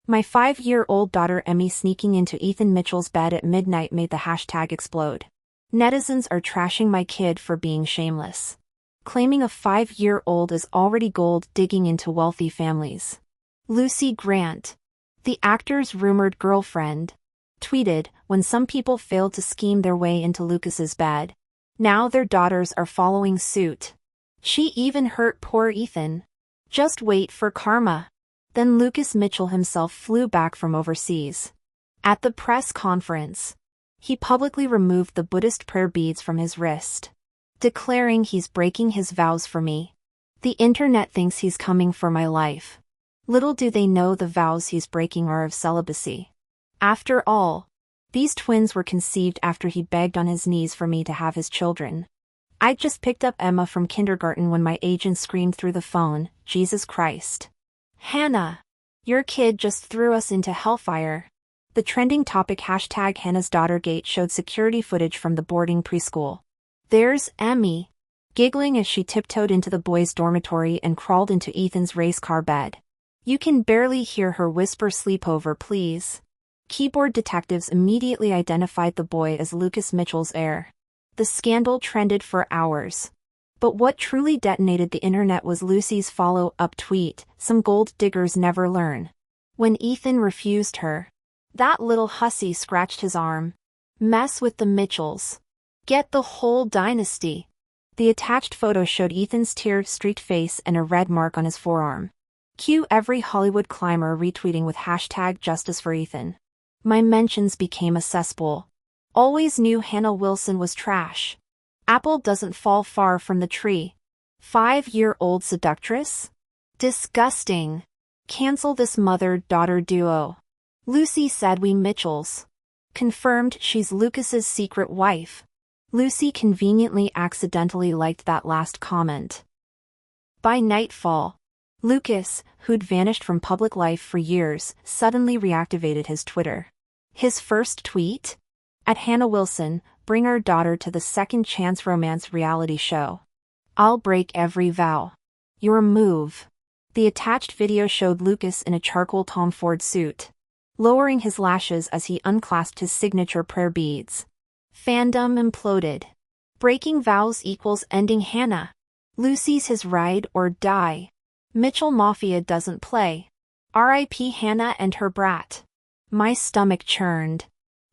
My 5-year-old daughter Emmy sneaking into Ethan Mitchell's bed at midnight made the hashtag explode. Netizens are trashing my kid for being shameless. Claiming a 5-year-old is already gold digging into wealthy families. Lucy Grant, the actor's rumored girlfriend, tweeted, when some people failed to scheme their way into Lucas's bed, now their daughters are following suit. She even hurt poor Ethan. Just wait for karma. Then Lucas Mitchell himself flew back from overseas. At the press conference, he publicly removed the Buddhist prayer beads from his wrist, declaring he's breaking his vows for me. The internet thinks he's coming for my life. Little do they know the vows he's breaking are of celibacy. After all, these twins were conceived after he begged on his knees for me to have his children. I just picked up Emma from kindergarten when my agent screamed through the phone, Jesus Christ. Hannah, your kid just threw us into hellfire. The trending topic hashtag Hannah's Daughtergate showed security footage from the boarding preschool. There's Emmy, giggling as she tiptoed into the boys' dormitory and crawled into Ethan's race car bed. You can barely hear her whisper, "Sleepover, please." Keyboard detectives immediately identified the boy as Lucas Mitchell's heir. The scandal trended for hours. But what truly detonated the internet was Lucy's follow-up tweet, "Some gold diggers never learn." When Ethan refused her, that little hussy scratched his arm. Mess with the Mitchells. Get the whole dynasty. The attached photo showed Ethan's tear-streaked face and a red mark on his forearm. Cue every Hollywood climber retweeting with hashtag Justice for Ethan. My mentions became a cesspool. Always knew Hannah Wilson was trash. Apple doesn't fall far from the tree. 5-year-old seductress? Disgusting. Cancel this mother-daughter duo. Lucy said we Mitchells. Confirmed she's Lucas's secret wife. Lucy conveniently accidentally liked that last comment. By nightfall, Lucas, who'd vanished from public life for years, suddenly reactivated his Twitter. His first tweet? At Hannah Wilson, bring our daughter to the Second Chance romance reality show. I'll break every vow. Your move. The attached video showed Lucas in a charcoal Tom Ford suit, lowering his lashes as he unclasped his signature prayer beads. Fandom imploded. Breaking vows equals ending Hannah. Lucy's his ride or die. Mitchell Mafia doesn't play. R.I.P. Hannah and her brat. My stomach churned.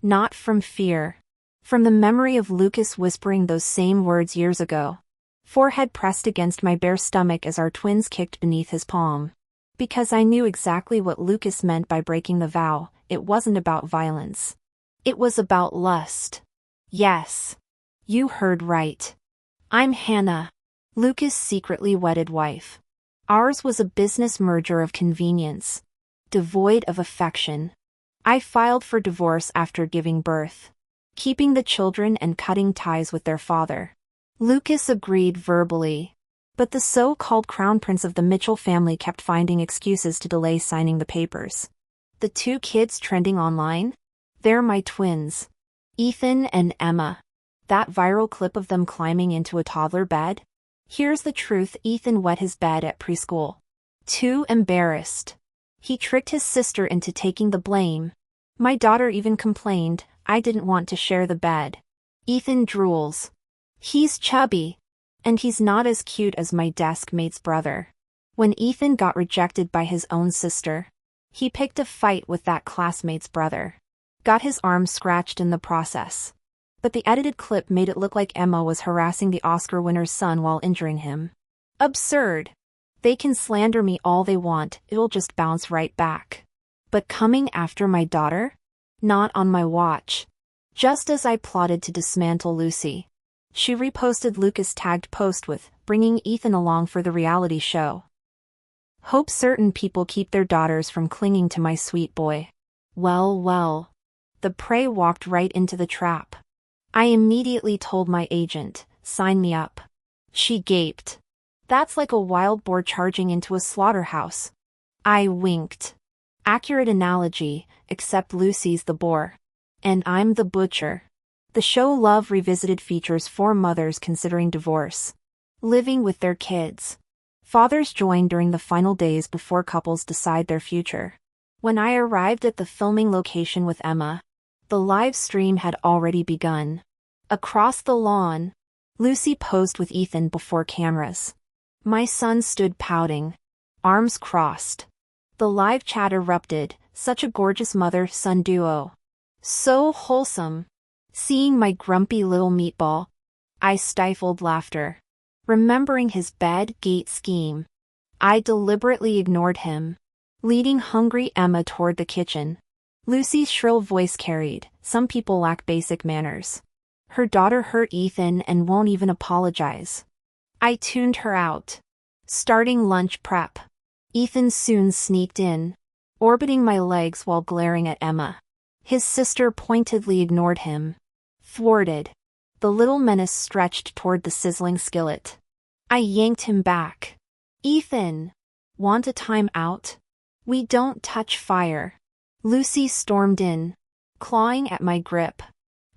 Not from fear. From the memory of Lucas whispering those same words years ago. Forehead pressed against my bare stomach as our twins kicked beneath his palm. Because I knew exactly what Lucas meant by breaking the vow. It wasn't about violence. It was about lust. Yes. You heard right. I'm Hannah, Lucas' secretly wedded wife. Ours was a business merger of convenience, devoid of affection. I filed for divorce after giving birth, keeping the children and cutting ties with their father. Lucas agreed verbally, but the so-called crown prince of the Mitchell family kept finding excuses to delay signing the papers. The 2 kids trending online? They're my twins. Ethan and Emma. That viral clip of them climbing into a toddler bed? Here's the truth: Ethan wet his bed at preschool. Too embarrassed. He tricked his sister into taking the blame. My daughter even complained, I didn't want to share the bed. Ethan drools. He's chubby. And he's not as cute as my desk mate's brother. When Ethan got rejected by his own sister, he picked a fight with that classmate's brother. Got his arm scratched in the process. But the edited clip made it look like Emma was harassing the Oscar winner's son while injuring him. Absurd. They can slander me all they want, it'll just bounce right back. But coming after my daughter? Not on my watch. Just as I plotted to dismantle Lucy. She reposted Lucas' tagged post with, bringing Ethan along for the reality show. Hope certain people keep their daughters from clinging to my sweet boy. Well. The prey walked right into the trap. I immediately told my agent, sign me up. She gaped. That's like a wild boar charging into a slaughterhouse. I winked. Accurate analogy, except Lucy's the boar. And I'm the butcher. The show Love Revisited features 4 mothers considering divorce, living with their kids. Fathers join during the final days before couples decide their future. When I arrived at the filming location with Emma, the live stream had already begun. Across the lawn, Lucy posed with Ethan before cameras. My son stood pouting, arms crossed. The live chat erupted, such a gorgeous mother-son duo. So wholesome. Seeing my grumpy little meatball, I stifled laughter. Remembering his bad gate scheme, I deliberately ignored him, leading hungry Emma toward the kitchen. Lucy's shrill voice carried, "Some people lack basic manners. Her daughter hurt Ethan and won't even apologize." I tuned her out. Starting lunch prep. Ethan soon sneaked in, orbiting my legs while glaring at Emma. His sister pointedly ignored him. Thwarted, the little menace stretched toward the sizzling skillet. I yanked him back. "Ethan, want a time out? We don't touch fire." Lucy stormed in, clawing at my grip.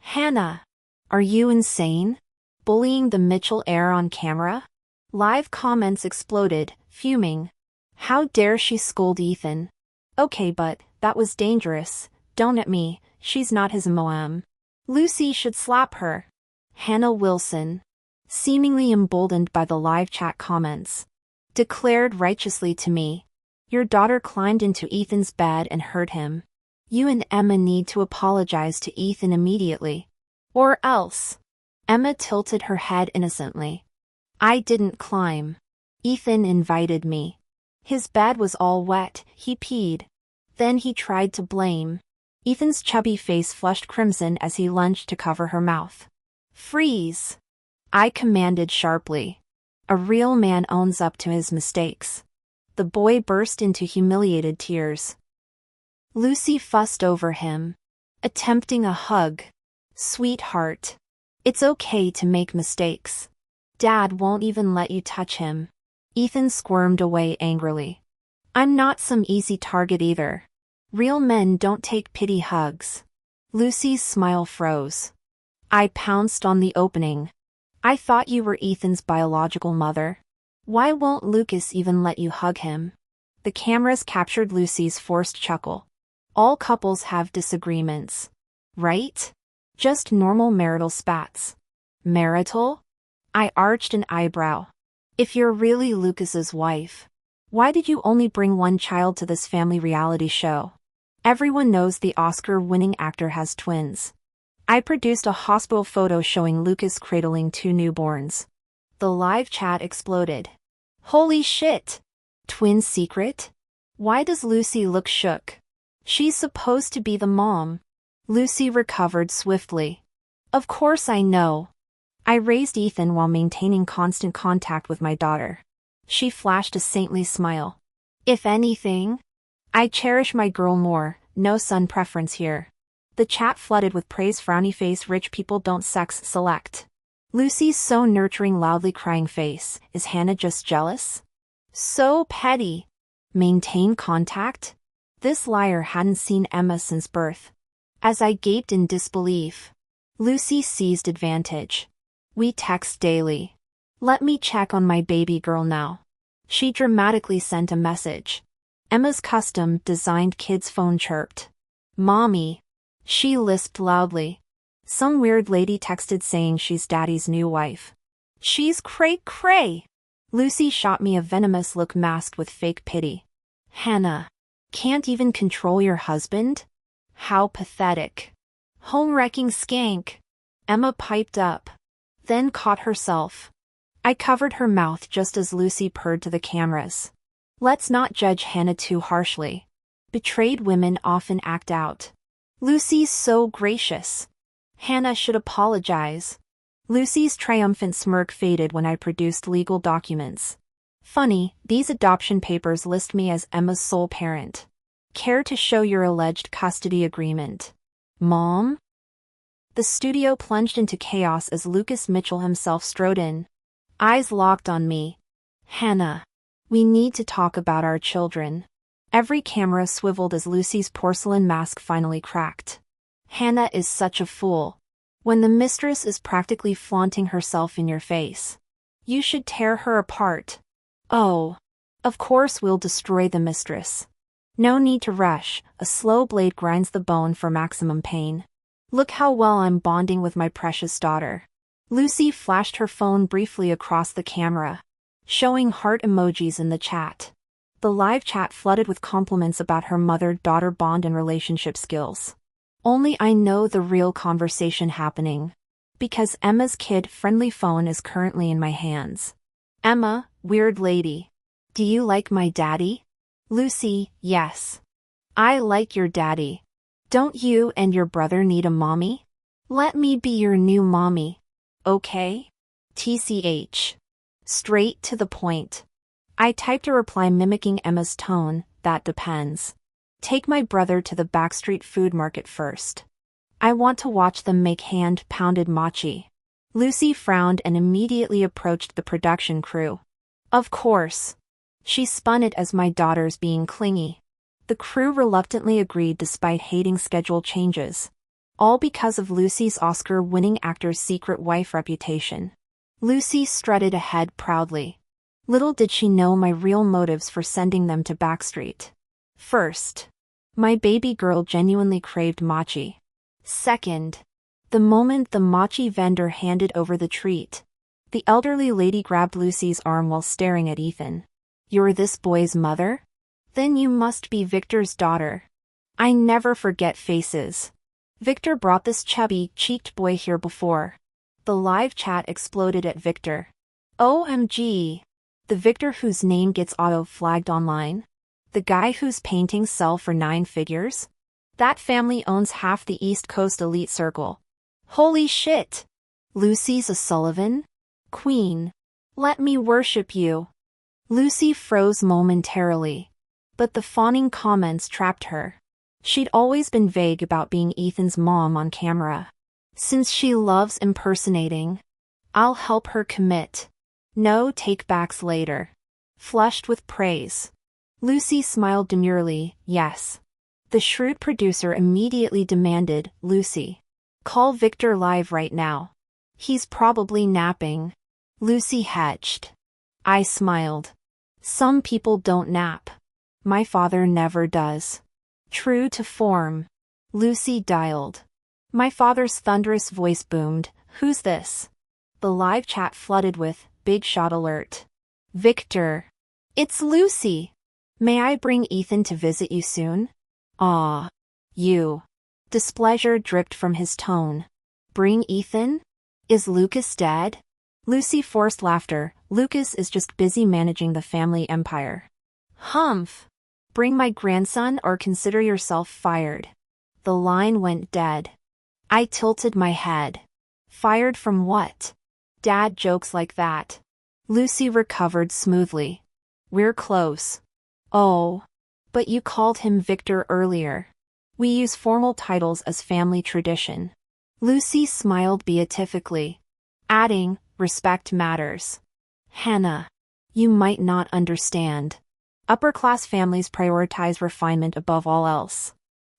"Hannah, are you insane? Bullying the Mitchell heir on camera?" Live comments exploded, fuming. How dare she scold Ethan? "Okay, but that was dangerous. Don't at me, she's not his moam. Lucy should slap her." Hannah Wilson, seemingly emboldened by the live chat comments, declared righteously to me, "Your daughter climbed into Ethan's bed and hurt him. You and Emma need to apologize to Ethan immediately. Or else." Emma tilted her head innocently. "I didn't climb. Ethan invited me. His bed was all wet, he peed." Then he tried to blame. Ethan's chubby face flushed crimson as he lunged to cover her mouth. "Freeze!" I commanded sharply. A real man owns up to his mistakes. The boy burst into humiliated tears. Lucy fussed over him, attempting a hug. "Sweetheart, it's okay to make mistakes. Dad won't even let you touch him." Ethan squirmed away angrily. "I'm not some easy target either. Real men don't take pity hugs." Lucy's smile froze. I pounced on the opening. "I thought you were Ethan's biological mother. Why won't Lucas even let you hug him?" The cameras captured Lucy's forced chuckle. All couples have disagreements, right? Just normal marital spats. Marital? I arched an eyebrow. If you're really Lucas's wife, why did you only bring one child to this family reality show? Everyone knows the Oscar-winning actor has twins. I produced a hospital photo showing Lucas cradling 2 newborns. The live chat exploded. "Holy shit! Twin secret? Why does Lucy look shook? She's supposed to be the mom." Lucy recovered swiftly. "Of course I know." I raised Ethan while maintaining constant contact with my daughter. She flashed a saintly smile. "If anything, I cherish my girl more, no son preference here." The chat flooded with praise. Frowny face, "Rich people don't sex select." Lucy's so nurturing, loudly crying face, "Is Hannah just jealous? So petty. Maintain contact?" This liar hadn't seen Emma since birth. As I gaped in disbelief, Lucy seized advantage. "We text daily. Let me check on my baby girl now." She dramatically sent a message. Emma's custom-designed kid's phone chirped. "Mommy," she lisped loudly. Some weird lady texted saying she's daddy's new wife. "She's cray-cray." Lucy shot me a venomous look masked with fake pity. "Hannah, can't even control your husband? How pathetic. Home-wrecking skank." Emma piped up, then caught herself. I covered her mouth just as Lucy purred to the cameras. "Let's not judge Hannah too harshly. Betrayed women often act out. Lucy's so gracious. Hannah should apologize." Lucy's triumphant smirk faded when I produced legal documents. "Funny, these adoption papers list me as Emma's sole parent. Care to show your alleged custody agreement, Mom?" The studio plunged into chaos as Lucas Mitchell himself strode in, eyes locked on me. "Hannah, we need to talk about our children." Every camera swiveled as Lucy's porcelain mask finally cracked. "Hannah is such a fool. When the mistress is practically flaunting herself in your face, you should tear her apart." "Oh, of course we'll destroy the mistress. No need to rush, a slow blade grinds the bone for maximum pain. Look how well I'm bonding with my precious daughter. Lucy flashed her phone briefly across the camera, showing heart emojis in the chat. The live chat flooded with compliments about her mother-daughter bond and relationship skills. Only I know the real conversation happening. Because Emma's kid-friendly phone is currently in my hands. Emma, weird lady. Do you like my daddy? Lucy, yes. I like your daddy. Don't you and your brother need a mommy? Let me be your new mommy. Okay? TCH. Straight to the point. I typed a reply mimicking Emma's tone, that depends. Take my brother to the backstreet food market first. I want to watch them make hand-pounded mochi. Lucy frowned and immediately approached the production crew. Of course. She spun it as my daughter's being clingy. The crew reluctantly agreed despite hating schedule changes. All because of Lucy's Oscar-winning actor's secret wife reputation. Lucy strutted ahead proudly. Little did she know my real motives for sending them to Backstreet. First, my baby girl genuinely craved mochi. Second, the moment the mochi vendor handed over the treat, the elderly lady grabbed Lucy's arm while staring at Ethan. You're this boy's mother? Then you must be Victor's daughter. I never forget faces. Victor brought this chubby-cheeked boy here before. The live chat exploded at Victor. OMG. The Victor whose name gets auto-flagged online? The guy whose paintings sell for 9 figures? That family owns half the East Coast elite circle. Holy shit! Lucy's a Sullivan? Queen. Let me worship you. Lucy froze momentarily. But the fawning comments trapped her. She'd always been vague about being Ethan's mom on camera. Since she loves impersonating, I'll help her commit. No take-backs later. Flushed with praise. Lucy smiled demurely, yes. The shrewd producer immediately demanded, Lucy. Call Victor live right now. He's probably napping. Lucy hedged. I smiled. Some people don't nap. My father never does. True to form. Lucy dialed. My father's thunderous voice boomed, who's this? The live chat flooded with, big shot alert. Victor. It's Lucy. May I bring Ethan to visit you soon? Aw. You. Displeasure dripped from his tone. Bring Ethan? Is Lucas dead? Lucy forced laughter. Lucas is just busy managing the family empire. Humph. Bring my grandson or consider yourself fired. The line went dead. I tilted my head. Fired from what? Dad jokes like that. Lucy recovered smoothly. We're close. Oh. But you called him Victor earlier. We use formal titles as family tradition. Lucy smiled beatifically, adding, respect matters. Hannah. You might not understand. Upper-class families prioritize refinement above all else.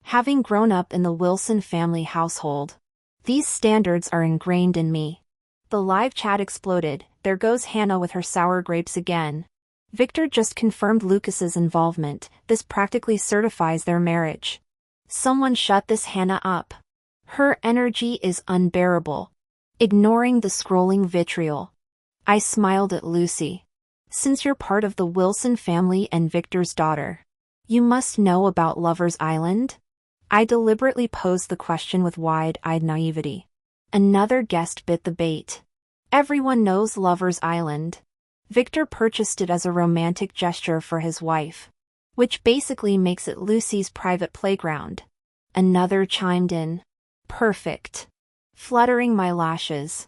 Having grown up in the Wilson family household, these standards are ingrained in me. The live chat exploded. There goes Hannah with her sour grapes again. Victor just confirmed Lucas's involvement. This practically certifies their marriage. Someone shut this Hannah up. Her energy is unbearable. Ignoring the scrolling vitriol. I smiled at Lucy. Since you're part of the Wilson family and Victor's daughter, you must know about Lover's Island? I deliberately posed the question with wide-eyed naivety. Another guest bit the bait. Everyone knows Lover's Island. Victor purchased it as a romantic gesture for his wife, which basically makes it Lucy's private playground. Another chimed in. Perfect. Fluttering my lashes.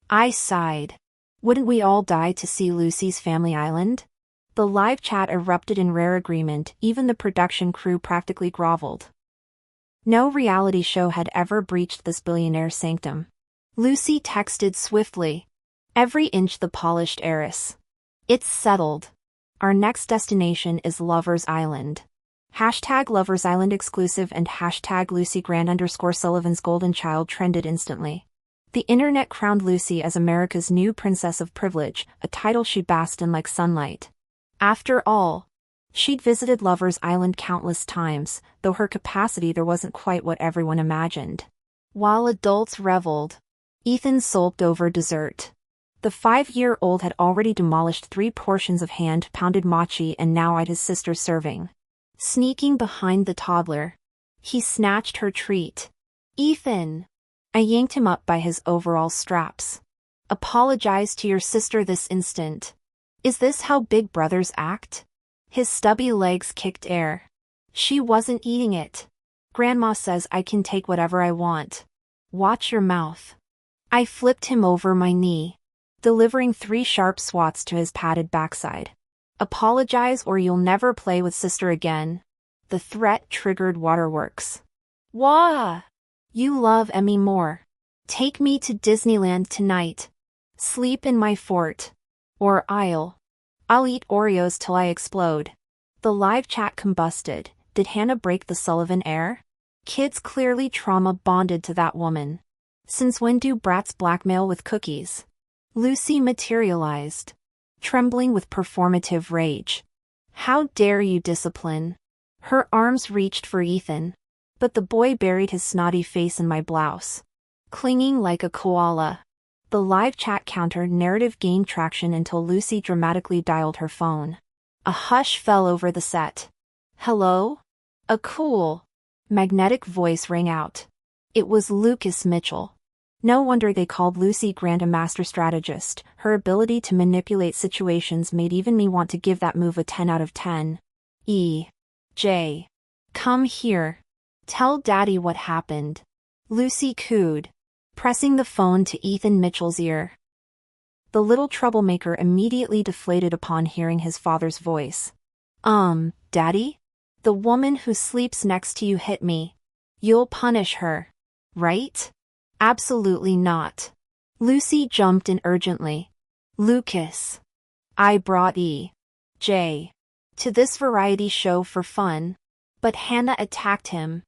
I sighed. Wouldn't we all die to see Lucy's family island? The live chat erupted in rare agreement. Even the production crew practically groveled. No reality show had ever breached this billionaire's sanctum. Lucy texted swiftly. Every inch the polished heiress. It's settled. Our next destination is Lover's Island. Hashtag Lover's Island exclusive and hashtag Lucy Grand_Sullivan's golden child trended instantly. The internet crowned Lucy as America's new princess of privilege, a title she basked in like sunlight. After all, She'd visited Lover's Island countless times, though her capacity there wasn't quite what everyone imagined. While adults reveled, Ethan sulked over dessert. The 5-year-old had already demolished 3 portions of hand-pounded mochi and now eyed his sister serving. Sneaking behind the toddler, he snatched her treat. "Ethan!" I yanked him up by his overall straps. "Apologize to your sister this instant. Is this how big brothers act?" His stubby legs kicked air. "She wasn't eating it. Grandma says I can take whatever I want. Watch your mouth." I flipped him over my knee, delivering 3 sharp swats to his padded backside. "Apologize or you'll never play with sister again." The threat triggered waterworks. "Wah! You love Emmy more. Take me to Disneyland tonight. Sleep in my fort. Or I'll eat Oreos till I explode." The live chat combusted. Did Hannah break the Sullivan air? Kids clearly trauma bonded to that woman. Since when do brats blackmail with cookies? Lucy materialized, trembling with performative rage. "How dare you discipline?" Her arms reached for Ethan, but the boy buried his snotty face in my blouse, clinging like a koala. The live chat counter narrative gained traction until Lucy dramatically dialed her phone. A hush fell over the set. "Hello?" A cool, magnetic voice rang out. It was Lucas Mitchell. No wonder they called Lucy Grant a master strategist. Her ability to manipulate situations made even me want to give that move a 10 out of 10. "Jay. Come here. Tell Daddy what happened." Lucy cooed, pressing the phone to Ethan Mitchell's ear. The little troublemaker immediately deflated upon hearing his father's voice. Daddy? The woman who sleeps next to you hit me. You'll punish her, right?" "Absolutely not." Lucy jumped in urgently. "Lucas. I brought Jay to this variety show for fun." But Hannah attacked him.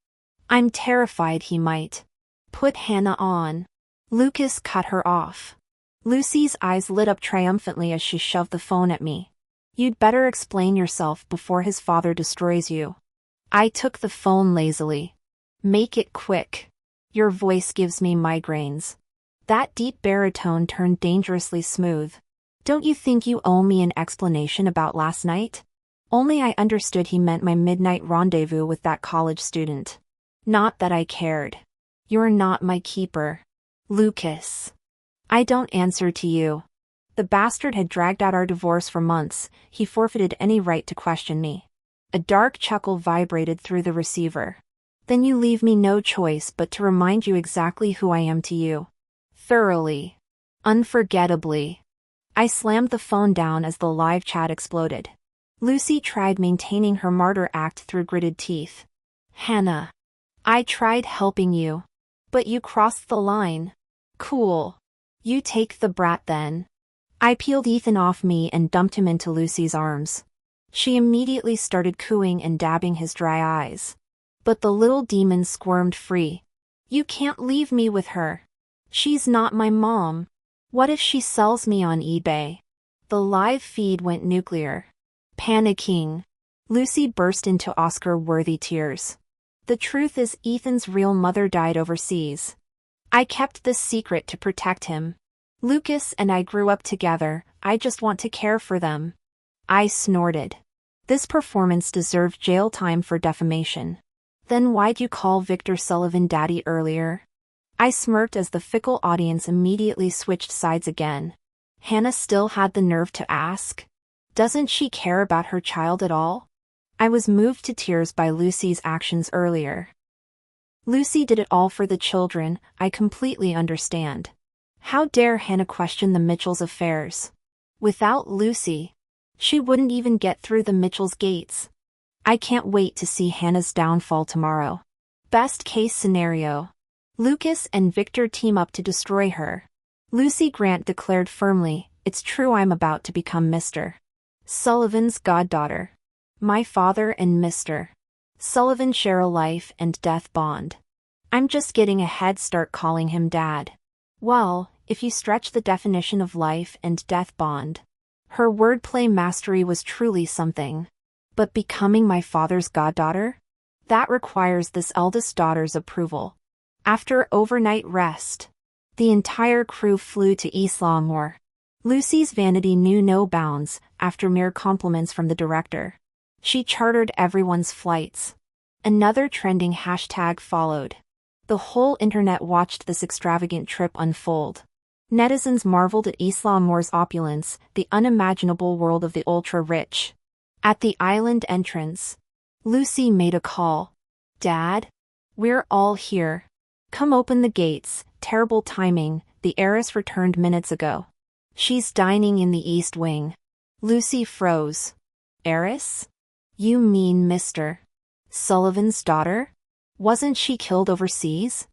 "I'm terrified he might put Hannah on." Lucas cut her off. Lucy's eyes lit up triumphantly as she shoved the phone at me. "You'd better explain yourself before his father destroys you." I took the phone lazily. "Make it quick. Your voice gives me migraines." That deep baritone turned dangerously smooth. "Don't you think you owe me an explanation about last night?" Only I understood he meant my midnight rendezvous with that college student. Not that I cared. "You're not my keeper, Lucas. I don't answer to you." The bastard had dragged out our divorce for months. He forfeited any right to question me. A dark chuckle vibrated through the receiver. "Then you leave me no choice but to remind you exactly who I am to you. Thoroughly. Unforgettably." I slammed the phone down as the live chat exploded. Lucy tried maintaining her martyr act through gritted teeth. "Hannah. I tried helping you. But you crossed the line." "Cool. You take the brat then." I peeled Ethan off me and dumped him into Lucy's arms. She immediately started cooing and dabbing his dry eyes. But the little demon squirmed free. "You can't leave me with her. She's not my mom. What if she sells me on eBay?" The live feed went nuclear. Panicking, Lucy burst into Oscar-worthy tears. "The truth is Ethan's real mother died overseas. I kept this secret to protect him. Lucas and I grew up together. I just want to care for them." I snorted. This performance deserved jail time for defamation. "Then why'd you call Victor Sullivan daddy earlier?" I smirked as the fickle audience immediately switched sides again. Hannah still had the nerve to ask. Doesn't she care about her child at all? I was moved to tears by Lucy's actions earlier. Lucy did it all for the children. I completely understand. How dare Hannah question the Mitchells' affairs? Without Lucy, she wouldn't even get through the Mitchells' gates. I can't wait to see Hannah's downfall tomorrow. Best case scenario. Lucas and Victor team up to destroy her. Lucy Grant declared firmly, "It's true, I'm about to become Mr. Sullivan's goddaughter. My father and Mr. Sullivan share a life and death bond. I'm just getting a head start calling him Dad." Well, if you stretch the definition of life and death bond. Her wordplay mastery was truly something. But becoming my father's goddaughter? That requires this eldest daughter's approval. After overnight rest, the entire crew flew to Islamore. Lucy's vanity knew no bounds after mere compliments from the director. She chartered everyone's flights. Another trending hashtag followed. The whole internet watched this extravagant trip unfold. Netizens marveled at Islamore's opulence, the unimaginable world of the ultra-rich. At the island entrance, Lucy made a call. "Dad? We're all here. Come open the gates." Terrible timing, the heiress returned minutes ago. "She's dining in the East Wing." Lucy froze. "Heiress? You mean Mr. Sullivan's daughter? Wasn't she killed overseas?"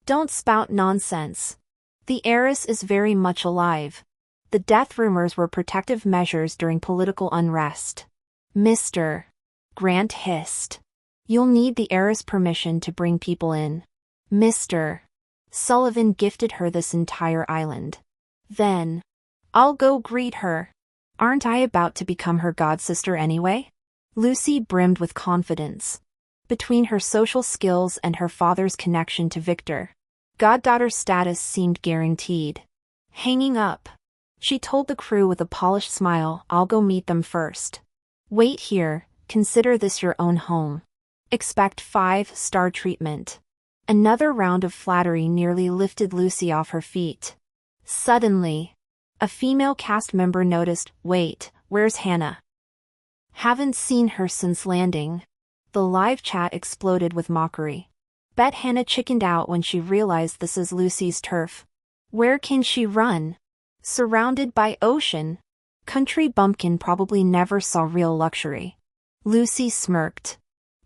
"Don't spout nonsense. The heiress is very much alive. The death rumors were protective measures during political unrest." Mr. Grant hissed. "You'll need the heiress' permission to bring people in. Mr. Sullivan gifted her this entire island. Then, I'll go greet her. Aren't I about to become her godsister anyway?" Lucy brimmed with confidence. Between her social skills and her father's connection to Victor, goddaughter status seemed guaranteed. Hanging up, she told the crew with a polished smile, "I'll go meet them first. Wait here, consider this your own home. Expect 5-star treatment." Another round of flattery nearly lifted Lucy off her feet. Suddenly, a female cast member noticed, "Wait, where's Hannah? Haven't seen her since landing." The live chat exploded with mockery. Bet Hannah chickened out when she realized this is Lucy's turf. Where can she run? Surrounded by ocean. Country bumpkin probably never saw real luxury. Lucy smirked.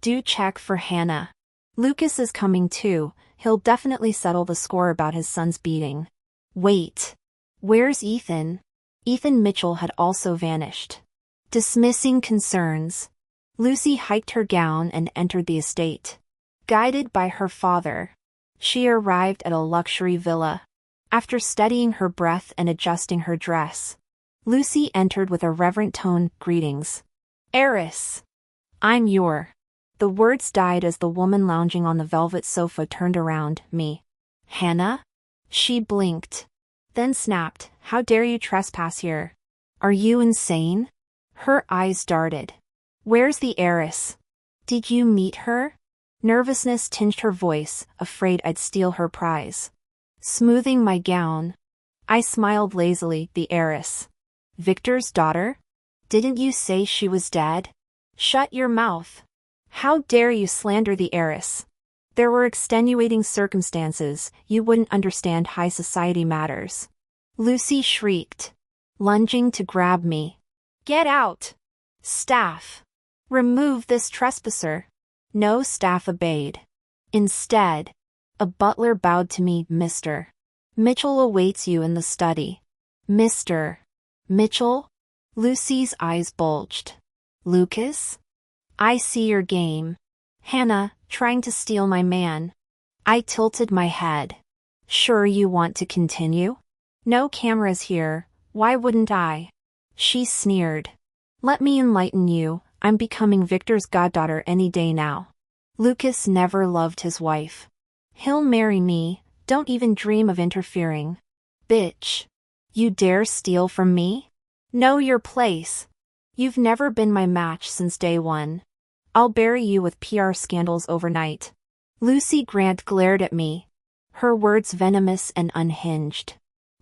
"Do check for Hannah. Lucas is coming too, he'll definitely settle the score about his son's beating." Wait. Where's Ethan? Ethan Mitchell had also vanished. Dismissing concerns, Lucy hiked her gown and entered the estate. Guided by her father, she arrived at a luxury villa. After steadying her breath and adjusting her dress, Lucy entered with a reverent tone, "Greetings, heiress. I'm your..." The words died as the woman lounging on the velvet sofa turned around. "Me. Hannah?" She blinked, then snapped, "How dare you trespass here? Are you insane?" Her eyes darted. "Where's the heiress? Did you meet her?" Nervousness tinged her voice, afraid I'd steal her prize. Smoothing my gown, I smiled lazily. "The heiress? Victor's daughter? Didn't you say she was dead?" "Shut your mouth. How dare you slander the heiress? There were extenuating circumstances, you wouldn't understand high society matters." Lucy shrieked, lunging to grab me. "Get out! Staff! Remove this trespasser!" No staff obeyed. Instead, a butler bowed to me. "Mr. Mitchell awaits you in the study." "Mr. Mitchell?" Lucy's eyes bulged. "Lucas? I see your game. Hannah, trying to steal my man." I tilted my head. "Sure you want to continue? No cameras here, why wouldn't I?" She sneered. "Let me enlighten you, I'm becoming Victor's goddaughter any day now. Lucas never loved his wife. He'll marry me, don't even dream of interfering." "Bitch. You dare steal from me? Know your place. You've never been my match since day one. I'll bury you with PR scandals overnight." Lucy Grant glared at me, her words venomous and unhinged.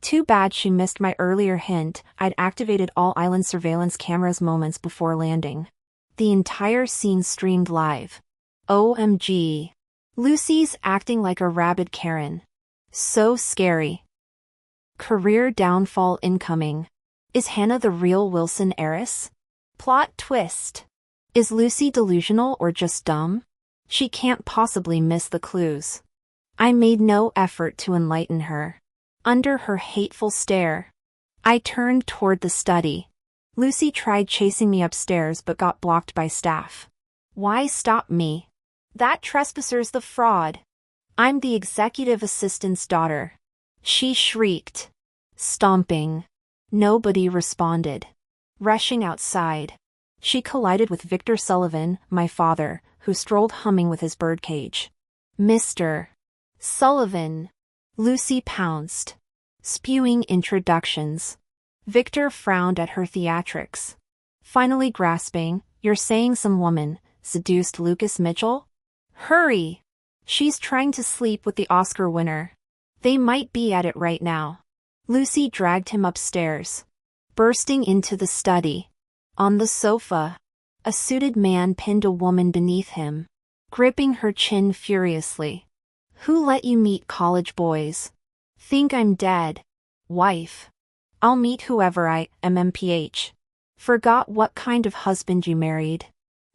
Too bad she missed my earlier hint. I'd activated all island surveillance cameras moments before landing. The entire scene streamed live. OMG. Lucy's acting like a rabid Karen. So scary. Career downfall incoming. Is Hannah the real Wilson heiress? Plot twist. Is Lucy delusional or just dumb? She can't possibly miss the clues. I made no effort to enlighten her. Under her hateful stare, I turned toward the study. Lucy tried chasing me upstairs but got blocked by staff. "Why stop me? That trespasser's the fraud. I'm the executive assistant's daughter," she shrieked, stomping. Nobody responded. Rushing outside, She collided with Victor Sullivan, my father, who strolled humming with his birdcage. Mr. Sullivan. Lucy pounced, spewing introductions. Victor frowned at her theatrics. Finally grasping, "You're saying some woman seduced Lucas Mitchell? Hurry! She's trying to sleep with the Oscar winner. They might be at it right now." Lucy dragged him upstairs. Bursting into the study. On the sofa, a suited man pinned a woman beneath him, gripping her chin furiously. "Who let you meet college boys? Think I'm dead, wife? I'll meet whoever I am, MPH. Forgot what kind of husband you married.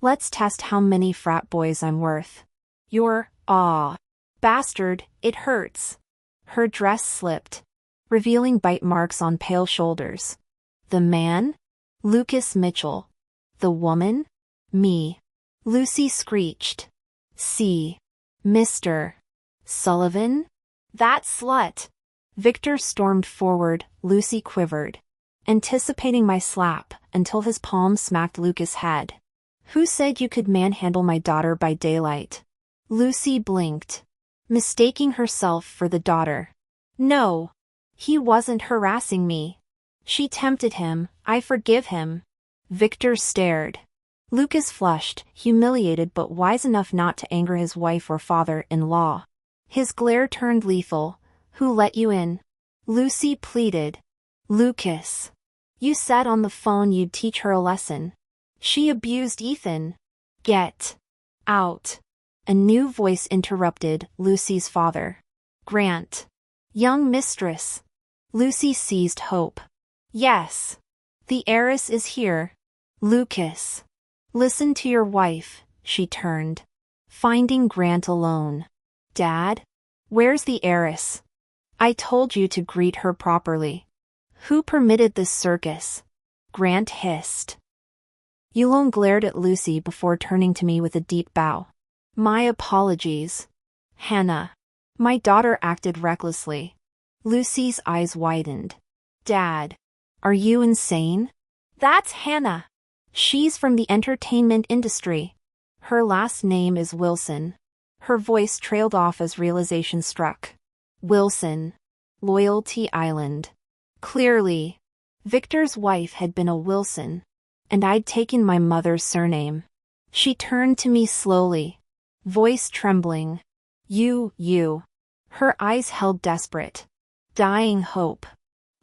Let's test how many frat boys I'm worth. You're, bastard, it hurts." Her dress slipped, revealing bite marks on pale shoulders. The man? Lucas Mitchell. The woman? Me. Lucy screeched. "See, Mr. Sullivan? That slut." Victor stormed forward. Lucy quivered, anticipating my slap, until his palm smacked Lucas' head. "Who said you could manhandle my daughter by daylight?" Lucy blinked, mistaking herself for the daughter. "No. He wasn't harassing me. She tempted him. I forgive him." Victor stared. Lucas flushed, humiliated but wise enough not to anger his wife or father-in-law. His glare turned lethal. "Who let you in?" Lucy pleaded. "Lucas. You said on the phone you'd teach her a lesson. She abused Ethan. Get out." A new voice interrupted. Lucy's father. "Grant. Young mistress." Lucy seized hope. "Yes. The heiress is here." "Lucas. Listen to your wife." She turned, finding Grant alone. "Dad? Where's the heiress? I told you to greet her properly. Who permitted this circus?" Grant hissed. Yulon glared at Lucy before turning to me with a deep bow. "My apologies, Hannah. My daughter acted recklessly." Lucy's eyes widened. "Dad, are you insane? That's Hannah. She's from the entertainment industry. Her last name is Wilson." Her voice trailed off as realization struck. "Wilson. Loyalty Island." Clearly, Victor's wife had been a Wilson, and I'd taken my mother's surname. She turned to me slowly, voice trembling. You. Her eyes held desperate, dying hope.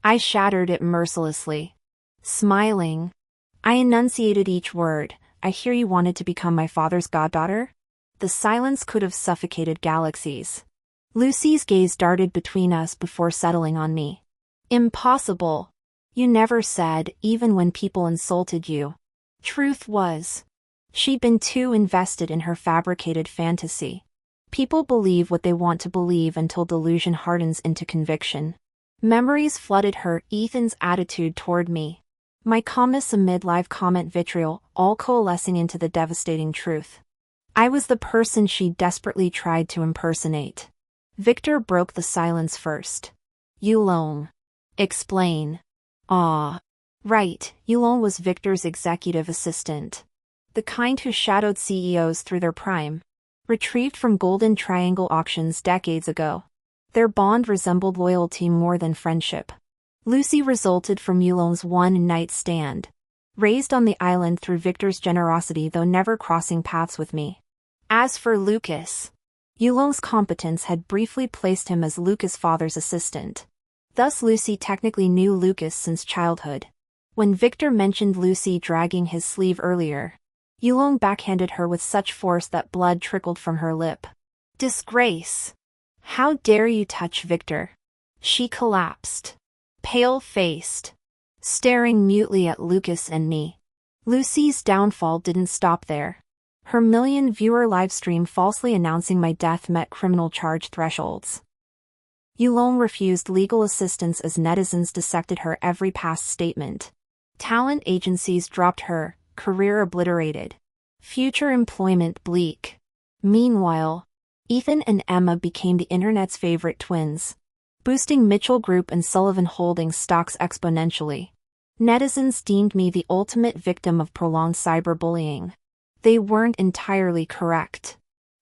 I shattered it mercilessly. Smiling, I enunciated each word. "I hear you wanted to become my father's goddaughter?" The silence could have suffocated galaxies. Lucy's gaze darted between us before settling on me. "Impossible. You never said, even when people insulted you." Truth was, she'd been too invested in her fabricated fantasy. People believe what they want to believe until delusion hardens into conviction. Memories flooded her, Ethan's attitude toward me, my calmness amid live comment vitriol, all coalescing into the devastating truth. I was the person she desperately tried to impersonate. Victor broke the silence first. "Yulon. Explain." Right, Yulon was Victor's executive assistant. The kind who shadowed CEOs through their prime. Retrieved from Golden Triangle auctions decades ago. Their bond resembled loyalty more than friendship. Lucy resulted from Yulon's one-night stand. Raised on the island through Victor's generosity though never crossing paths with me. As for Lucas, Yulon's competence had briefly placed him as Lucas' father's assistant. Thus Lucy technically knew Lucas since childhood. When Victor mentioned Lucy dragging his sleeve earlier, Yulon backhanded her with such force that blood trickled from her lip. "Disgrace! How dare you touch Victor?" She collapsed, pale-faced, staring mutely at Lucas and me. Lucy's downfall didn't stop there. Her million-viewer livestream falsely announcing my death met criminal charge thresholds. Yulon refused legal assistance as netizens dissected her every past statement. Talent agencies dropped her, career obliterated. Future employment bleak. Meanwhile, Ethan and Emma became the internet's favorite twins, boosting Mitchell Group and Sullivan Holdings stocks exponentially. Netizens deemed me the ultimate victim of prolonged cyberbullying. They weren't entirely correct.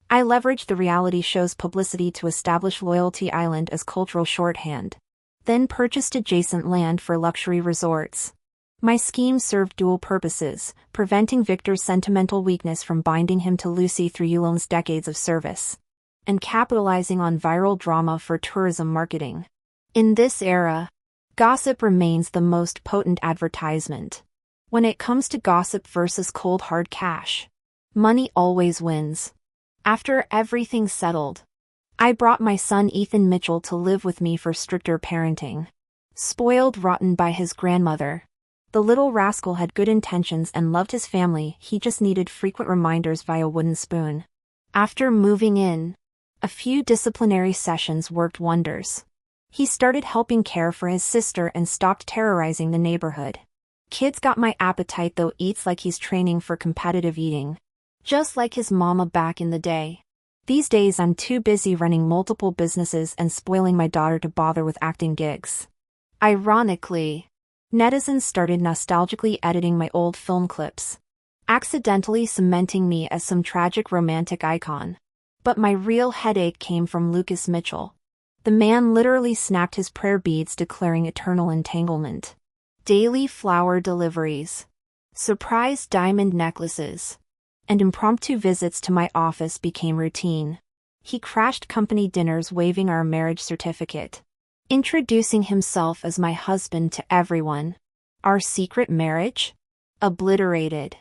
I leveraged the reality show's publicity to establish Loyalty Island as cultural shorthand, then purchased adjacent land for luxury resorts. My scheme served dual purposes, preventing Victor's sentimental weakness from binding him to Lucy through Yulong's decades of service, and capitalizing on viral drama for tourism marketing. In this era, gossip remains the most potent advertisement. When it comes to gossip versus cold hard cash, money always wins. After everything settled, I brought my son Ethan Mitchell to live with me for stricter parenting. Spoiled rotten by his grandmother, the little rascal had good intentions and loved his family, he just needed frequent reminders via wooden spoon. After moving in, a few disciplinary sessions worked wonders. He started helping care for his sister and stopped terrorizing the neighborhood. Kid's got my appetite though, eats like he's training for competitive eating. Just like his mama back in the day. These days I'm too busy running multiple businesses and spoiling my daughter to bother with acting gigs. Ironically, netizens started nostalgically editing my old film clips, accidentally cementing me as some tragic romantic icon. But my real headache came from Lucas Mitchell. The man literally snapped his prayer beads declaring eternal entanglement. Daily flower deliveries, surprise diamond necklaces, and impromptu visits to my office became routine. He crashed company dinners waving our marriage certificate, introducing himself as my husband to everyone. Our secret marriage? Obliterated.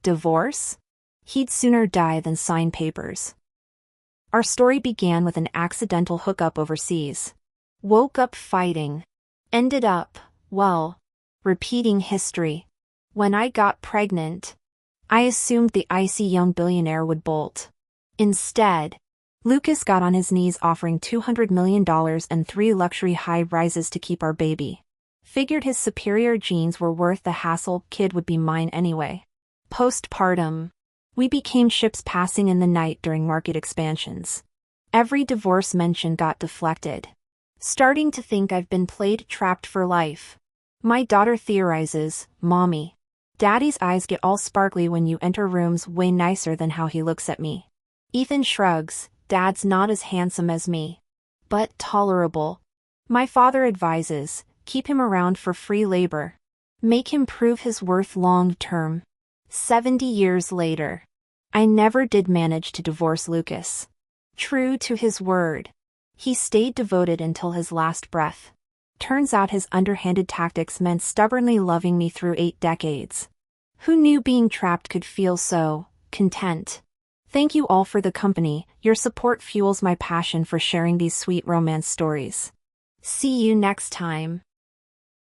Divorce? He'd sooner die than sign papers. Our story began with an accidental hookup overseas. Woke up fighting. Ended up, well, repeating history. When I got pregnant, I assumed the icy young billionaire would bolt. Instead, Lucas got on his knees offering $200 million and 3 luxury high-rises to keep our baby. Figured his superior genes were worth the hassle, kid would be mine anyway. Postpartum, we became ships passing in the night during market expansions. Every divorce mention got deflected. Starting to think I've been played trapped for life. My daughter theorizes, Mommy, Daddy's eyes get all sparkly when you enter rooms, way nicer than how he looks at me. Ethan shrugs, Dad's not as handsome as me, but tolerable. My father advises, keep him around for free labor. Make him prove his worth long term. 70 years later, I never did manage to divorce Lucas. True to his word, he stayed devoted until his last breath. Turns out his underhanded tactics meant stubbornly loving me through 8 decades. Who knew being trapped could feel so content? Thank you all for the company. Your support fuels my passion for sharing these sweet romance stories. See you next time.